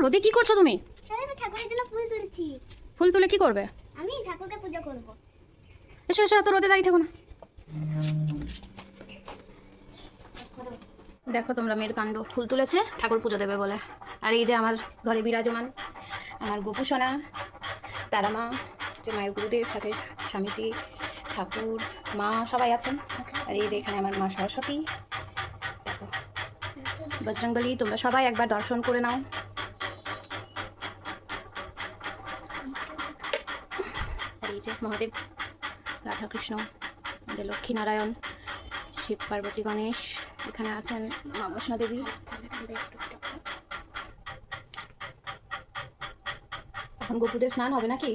রোদে কি করছো তুমি? আরে আমি ঠাকুরের জন্য ফুল তুলছি। ফুল তুলে কি করবে? আমি ঠাকুরকে পূজা করব। এসো এসো, এত রোদে দাঁড়িয়ে থাকো না। দেখো তোমরা মেয়ের কাণ্ড, ফুল তুলেছে ঠাকুর পুজো দেবে বলে। আর এই যে আমার ঘরে বিরাজমান আমার গোপু সোনা, তারা মা, যে মায়ের গুরুদেব, সাথে স্বামীজি, ঠাকুর, মা সবাই আছেন। আর এই যে এখানে আমার মা সরস্বতী। দেখো বজরংবলী, তোমরা সবাই একবার দর্শন করে নাও। আর এই যে মহাদেব, রাধাকৃষ্ণ, আমাদের লক্ষ্মীনারায়ণ, শিব পার্বতী, গণেশ, এখানে আছেন মা বৈষ্ণো দেবী। এখন গোপুদের স্নান হবে নাকি?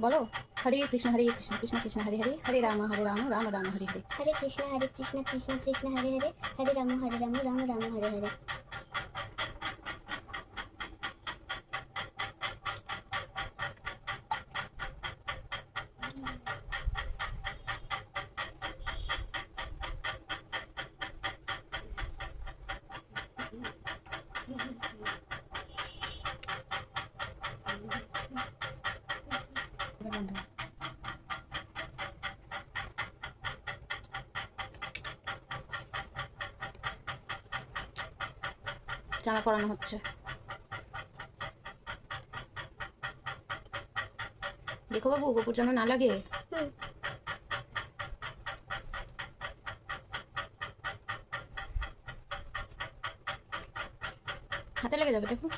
বলো, হরে কৃষ্ণ কৃষ্ণ কৃষ্ণ হরে হরে, হরে রাম রাম রাম হরে হরে। হরে কৃষ্ণ কৃষ্ণ কৃষ্ণ হরে হরে, হরে রাম রাম রাম হরে হরে। জামা পরানো হচ্ছে। দেখো বাবু, গোপুর যেন না লাগে। হাতে লেগে যাবে, দেখো।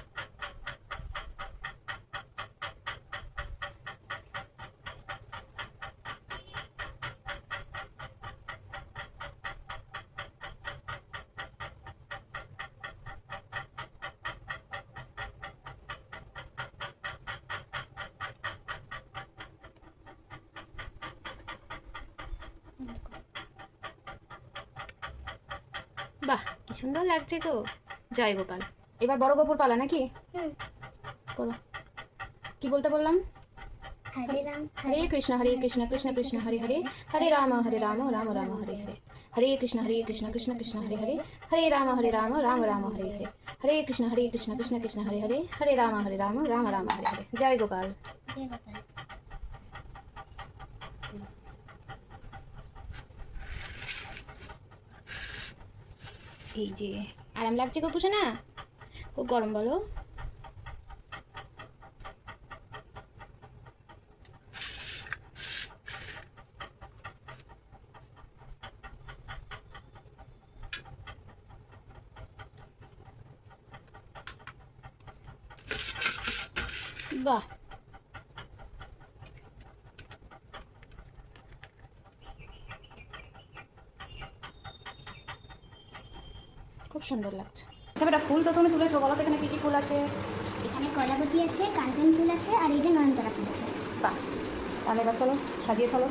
বাহ, কি সুন্দর লাগছে গো। জয় গোপাল। এবার বড় গোপুর পালা নাকি? করো। কি বলতে বললাম? হরে রাম হরে কৃষ্ণ কৃষ্ণ কৃষ্ণ হরে হরে, হরে রাম রাম রাম হরে হরে। হরে কৃষ্ণ কৃষ্ণ কৃষ্ণ হরে হরে, হরে রাম রাম রাম হরে হরে। হরে কৃষ্ণ কৃষ্ণ কৃষ্ণ হরে হরে, হরে রাম রাম রাম হরে হরে। জয় গোপাল। জয় গোপাল। এই যে আরাম লাগছে গো পুষে না? খুব গরম বলো? বাহ, খুব সুন্দর লাগছে। আচ্ছা বেটা, ফুল তো তুমি তুলেছো, বলো তো এখানে কি কি ফুল আছে? এখানে কলাবতী আছে, কাঞ্চন ফুল আছে, আর এই যে নয়নতারা ফুল আছে। বাহ, তাহলে এবার চলো সাজিয়ে ফেলো।